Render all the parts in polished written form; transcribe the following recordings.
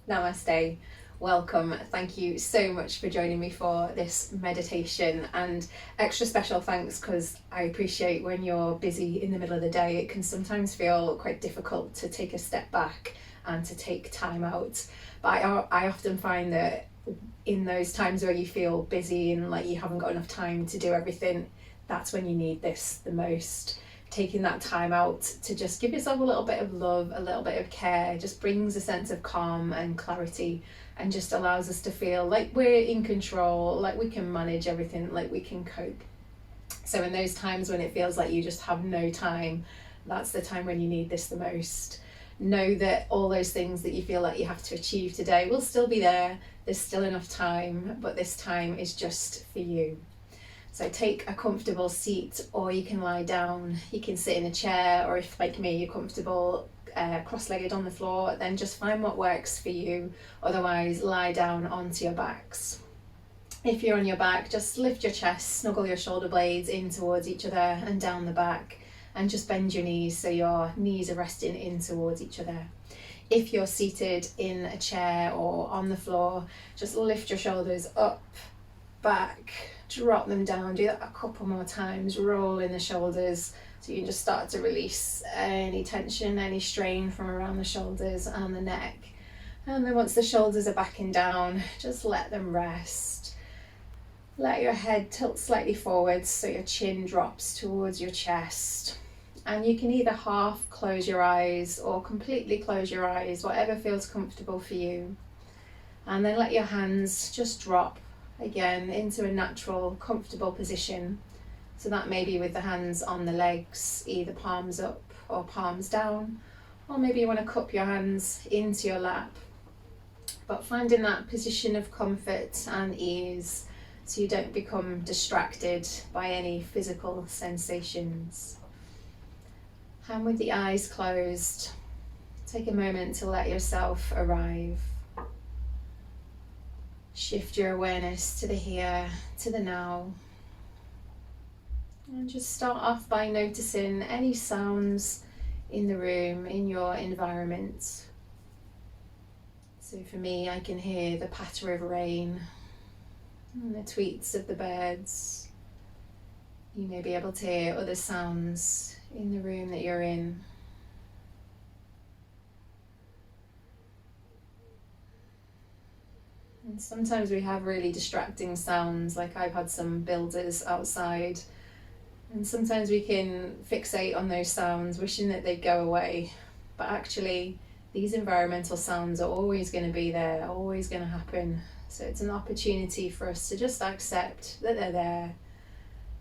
Namaste. Welcome. Thank you so much for joining me for this meditation, and extra special thanks because I appreciate when you're busy in the middle of the day, it can sometimes feel quite difficult to take a step back and to take time out. But I often find that in those times where you feel busy and like you haven't got enough time to do everything, that's when you need this the most. Taking that time out to just give yourself a little bit of love, a little bit of care, just brings a sense of calm and clarity, and just allows us to feel like we're in control, like we can manage everything, like we can cope. So in those times when it feels like you just have no time, that's the time when you need this the most. Know that all those things that you feel like you have to achieve today will still be there. There's still enough time, but this time is just for you. So take a comfortable seat, or you can lie down. You can sit in a chair, or if like me you're comfortable cross-legged on the floor, then just find what works for you. Otherwise, lie down onto your backs. If you're on your back, just lift your chest, snuggle your shoulder blades in towards each other and down the back, and just bend your knees so your knees are resting in towards each other. If you're seated in a chair or on the floor, just lift your shoulders up, back, drop them down. Do that a couple more times. Roll in the shoulders so you can just start to release any tension, any strain from around the shoulders and the neck. And then once the shoulders are back and down, just let them rest. Let your head tilt slightly forwards so your chin drops towards your chest. And you can either half close your eyes or completely close your eyes, whatever feels comfortable for you. And then let your hands just drop again into a natural, comfortable position. So that may be with the hands on the legs, either palms up or palms down, or maybe you want to cup your hands into your lap. But finding that position of comfort and ease so you don't become distracted by any physical sensations. And with the eyes closed, take a moment to let yourself arrive. Shift your awareness to the here, to the now. And just start off by noticing any sounds in the room, in your environment. So for me, I can hear the patter of rain and the tweets of the birds. You may be able to hear other sounds in the room that you're in. And sometimes we have really distracting sounds, like I've had some builders outside, and sometimes we can fixate on those sounds, wishing that they'd go away. But actually, these environmental sounds are always going to be there, always going to happen. So it's an opportunity for us to just accept that they're there,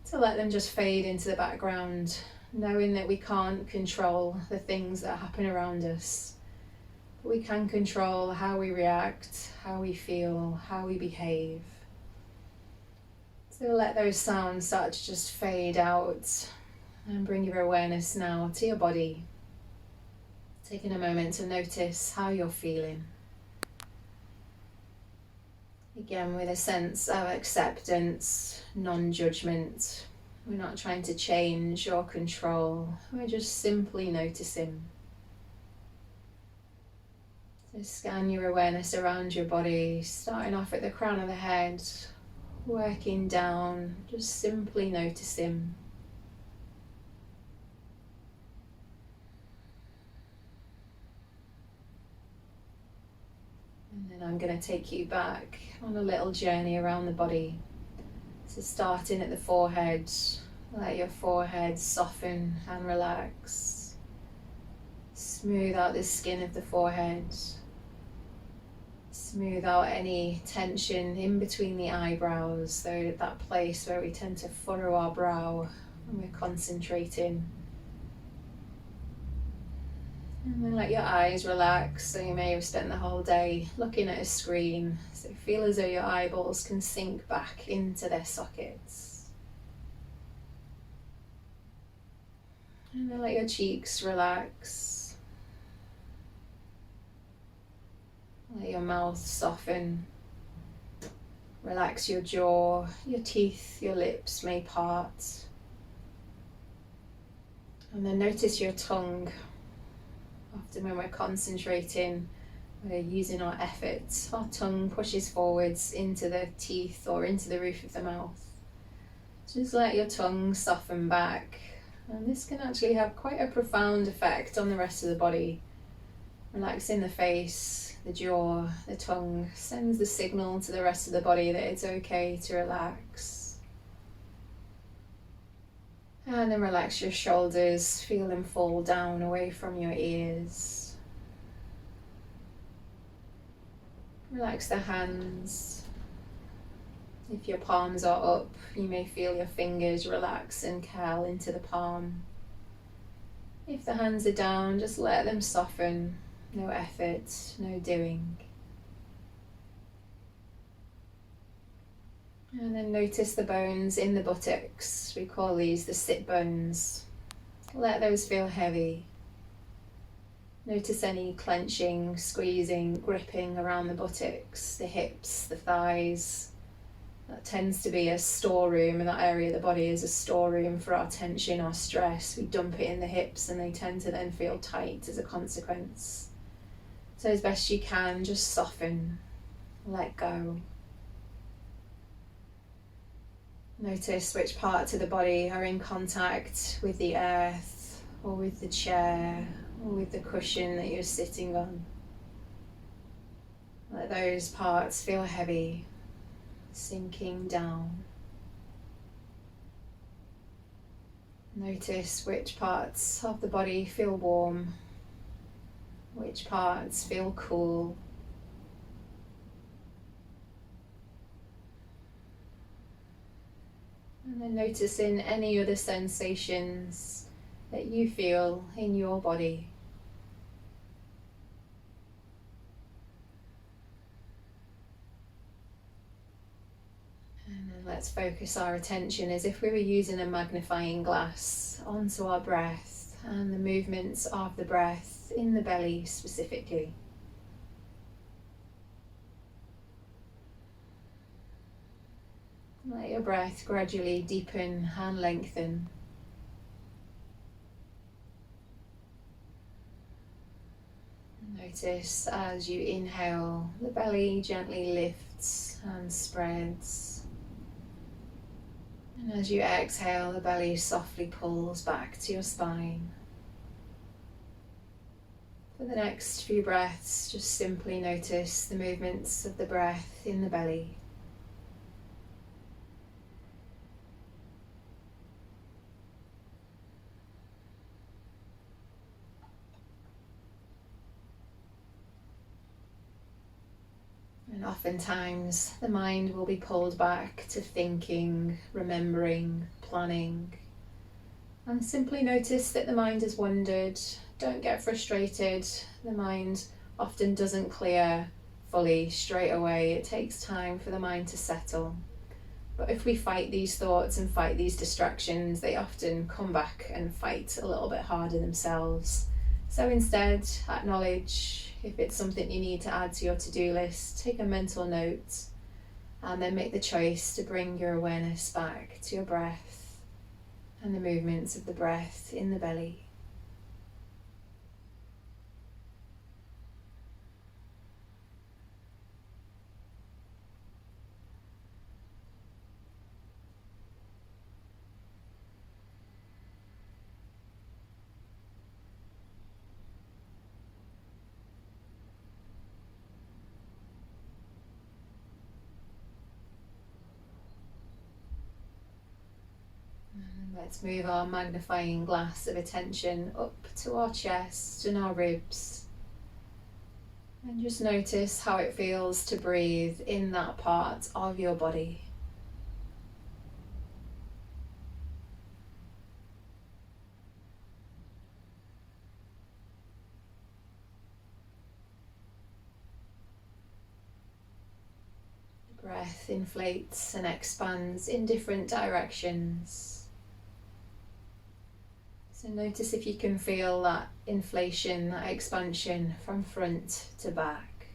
to let them just fade into the background, knowing that we can't control the things that happen around us. We can control how we react, how we feel, how we behave. So let those sounds start to just fade out, and bring your awareness now to your body. Taking a moment to notice how you're feeling. Again, with a sense of acceptance, non-judgment. We're not trying to change or control, we're just simply noticing. So scan your awareness around your body, starting off at the crown of the head, working down, just simply noticing. And then I'm going to take you back on a little journey around the body. So starting at the forehead, let your forehead soften and relax. Smooth out the skin of the forehead. Smooth out any tension in between the eyebrows, so that place where we tend to furrow our brow when we're concentrating. And then let your eyes relax, so you may have spent the whole day looking at a screen, so feel as though your eyeballs can sink back into their sockets. And then let your cheeks relax. Let your mouth soften. Relax your jaw, your teeth, your lips may part. And then notice your tongue. Often when we're concentrating, We're using our effort. Our tongue pushes forwards into the teeth or into the roof of the mouth. Just let your tongue soften back, and this can actually have quite a profound effect on the rest of the body. Relaxing the face, the jaw, the tongue sends the signal to the rest of the body that it's okay to relax. And then relax your shoulders, feel them fall down away from your ears. Relax the hands. If your palms are up, you may feel your fingers relax and curl into the palm. If the hands are down, just let them soften. No effort, no doing. And then notice the bones in the buttocks. We call these the sit bones. Let those feel heavy. Notice any clenching, squeezing, gripping around the buttocks, the hips, the thighs. That tends to be a storeroom, and that area of the body is a storeroom for our tension, our stress. We dump it in the hips and they tend to then feel tight as a consequence. So as best you can, just soften, let go. Notice which parts of the body are in contact with the earth or with the chair or with the cushion that you're sitting on. Let those parts feel heavy, sinking down. Notice which parts of the body feel warm, which parts feel cool. And then noticing any other sensations that you feel in your body. And then let's focus our attention as if we were using a magnifying glass onto our breath and the movements of the breath in the belly specifically. Let your breath gradually deepen and lengthen. Notice as you inhale, the belly gently lifts and spreads. And as you exhale, the belly softly pulls back to your spine. For the next few breaths, just simply notice the movements of the breath in the belly. And oftentimes the mind will be pulled back to thinking, remembering, planning. And simply notice that the mind has wandered. Don't get frustrated. The mind often doesn't clear fully straight away. It takes time for the mind to settle. But if we fight these thoughts and fight these distractions, they often come back and fight a little bit harder themselves. So instead, acknowledge if it's something you need to add to your to-do list, take a mental note, and then make the choice to bring your awareness back to your breath and the movements of the breath in the belly. Let's move our magnifying glass of attention up to our chest and our ribs. And just notice how it feels to breathe in that part of your body. The breath inflates and expands in different directions. So notice if you can feel that inflation, that expansion from front to back.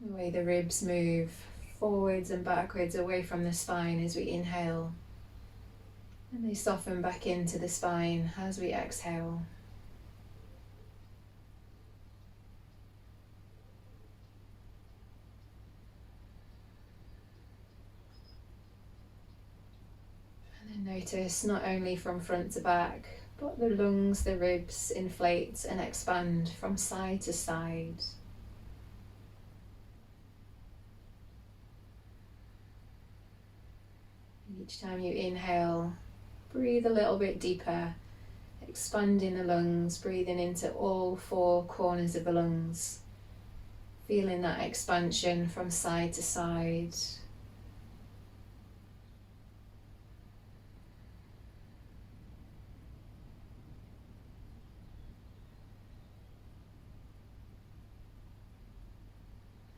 The way the ribs move forwards and backwards away from the spine as we inhale. And they soften back into the spine as we exhale. And then notice not only from front to back, but the lungs, the ribs inflate and expand from side to side. Each time you inhale, breathe a little bit deeper, expanding the lungs, breathing into all four corners of the lungs, feeling that expansion from side to side.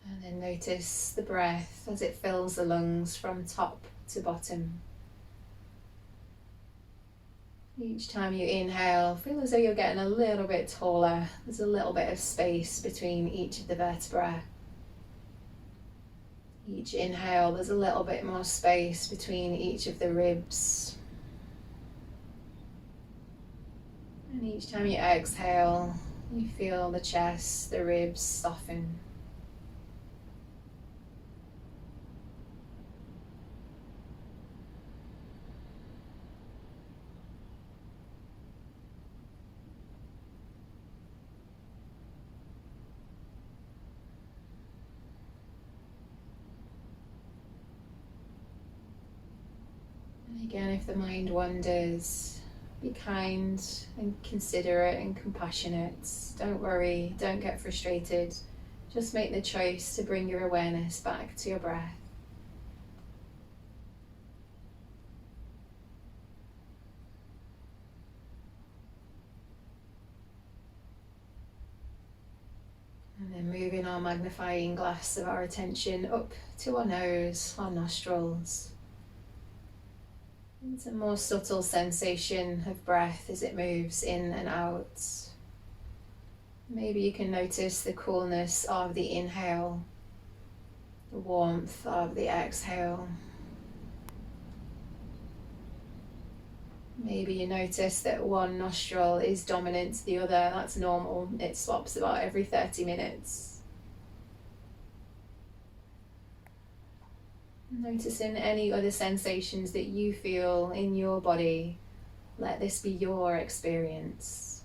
And then notice the breath as it fills the lungs from top to bottom. Each time you inhale, feel as though you're getting a little bit taller. There's a little bit of space between each of the vertebrae. Each inhale, there's a little bit more space between each of the ribs. And each time you exhale, you feel the chest, the ribs soften. Again, if the mind wanders, be kind and considerate and compassionate. Don't worry, don't get frustrated. Just make the choice to bring your awareness back to your breath. And then moving our magnifying glass of our attention up to our nose, our nostrils. It's a more subtle sensation of breath as it moves in and out. Maybe you can notice the coolness of the inhale, the warmth of the exhale. Maybe you notice that one nostril is dominant to the other. That's normal. It swaps about every 30 minutes. Noticing any other sensations that you feel in your body. Let this be your experience.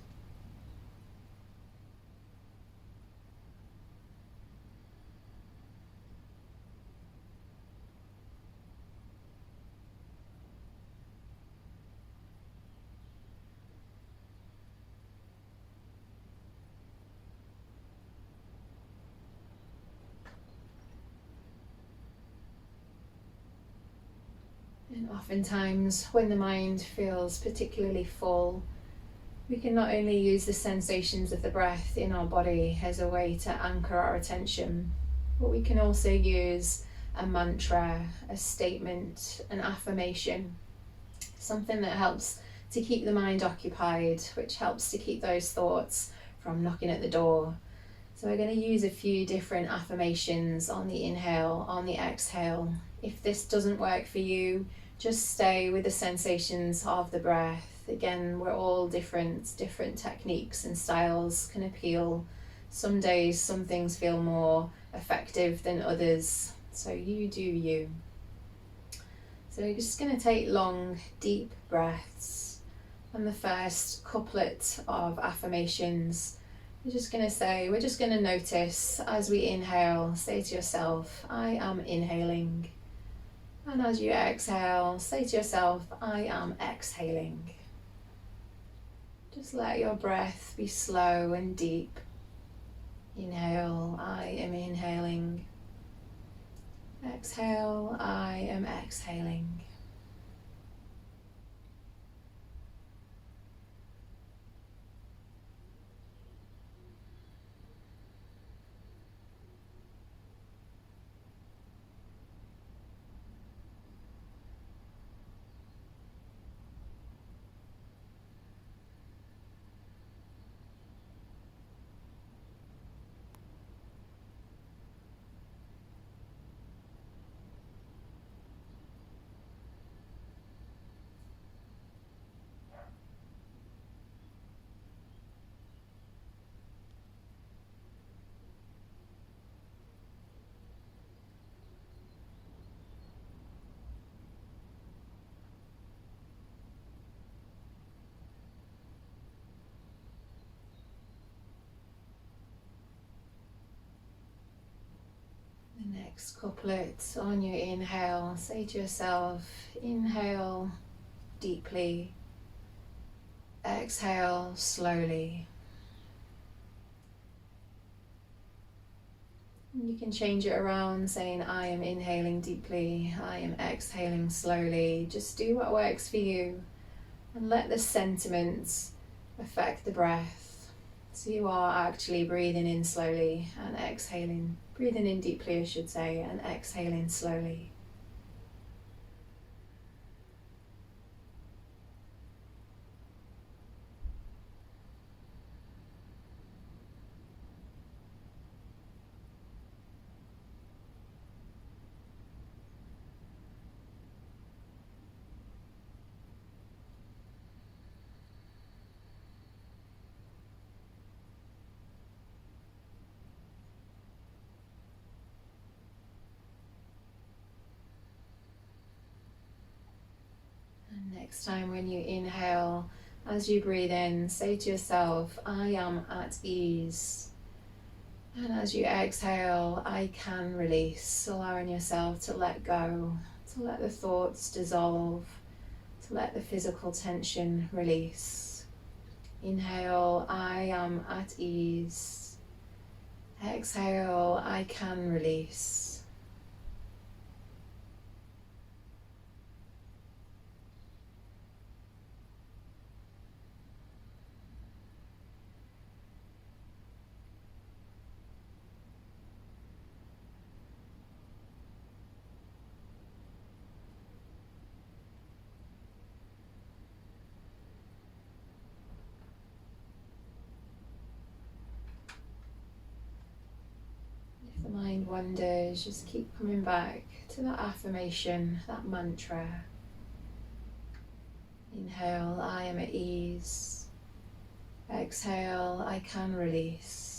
And oftentimes, when the mind feels particularly full, we can not only use the sensations of the breath in our body as a way to anchor our attention, but we can also use a mantra, a statement, an affirmation, something that helps to keep the mind occupied, which helps to keep those thoughts from knocking at the door. So we're going to use a few different affirmations on the inhale, on the exhale. If this doesn't work for you, just stay with the sensations of the breath. Again, we're all different techniques and styles can appeal. Some days, some things feel more effective than others. So you do you. So you're just going to take long, deep breaths. And the first couplet of affirmations, we're just going to notice as we inhale, say to yourself, I am inhaling. And as you exhale, say to yourself, I am exhaling. Just let your breath be slow and deep. Inhale, I am inhaling. Exhale, I am exhaling. Next couplet, on your inhale, say to yourself, inhale deeply, exhale slowly. You can change it around, saying I am inhaling deeply, I am exhaling slowly. Just do what works for you and let the sentiments affect the breath. So you are actually breathing in slowly and exhaling. Breathing in deeply, I should say, and exhaling slowly. Next time when you inhale, as you breathe in, say to yourself, I am at ease. And as you exhale, I can release, allowing yourself to let go, to let the thoughts dissolve, to let the physical tension release. Inhale, I am at ease. Exhale, I can release. The mind wanders, just keep coming back to that affirmation, that mantra. Inhale, I am at ease. Exhale, I can release.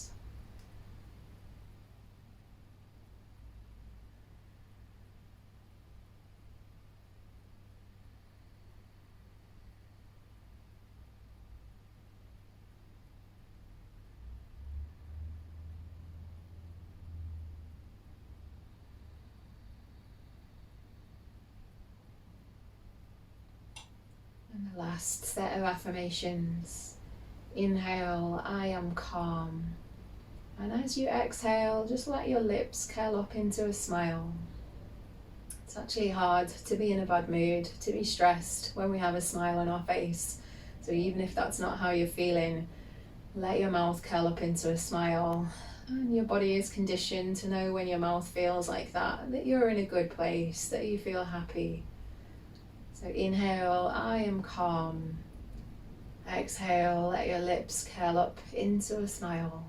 And the last set of affirmations. Inhale, I am calm. And as you exhale, just let your lips curl up into a smile. It's actually hard to be in a bad mood, to be stressed when we have a smile on our face. So even if that's not how you're feeling, let your mouth curl up into a smile. And your body is conditioned to know when your mouth feels like that you're in a good place, that you feel happy. So inhale, I am calm. Exhale, let your lips curl up into a smile.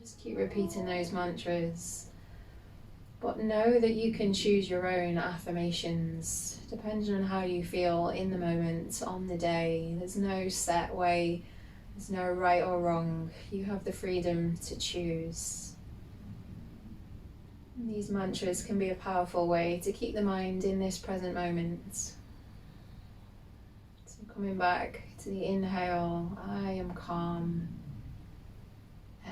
Just keep repeating those mantras, but know that you can choose your own affirmations depending on how you feel in the moment, on the day. There's no set way, there's no right or wrong. You have the freedom to choose. And these mantras can be a powerful way to keep the mind in this present moment. So coming back to the inhale, I am calm.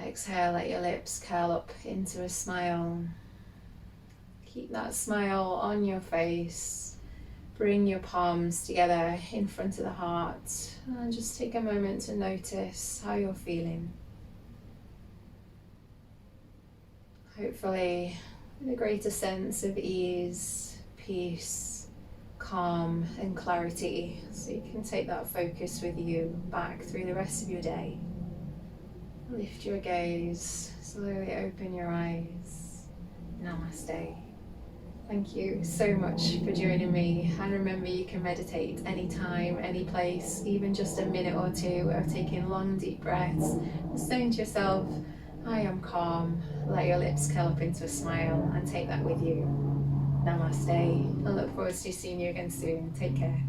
Exhale, let your lips curl up into a smile. Keep that smile on your face. Bring your palms together in front of the heart and just take a moment to notice how you're feeling. Hopefully with a greater sense of ease, peace, calm and clarity, so you can take that focus with you back through the rest of your day. Lift your gaze, slowly open your eyes. Namaste. Thank you so much for joining me, and remember you can meditate anytime, any place, even just a minute or two of taking long deep breaths, just saying to yourself, I am calm. Let your lips curl up into a smile and take that with you. Namaste. I look forward to seeing you again soon. Take care.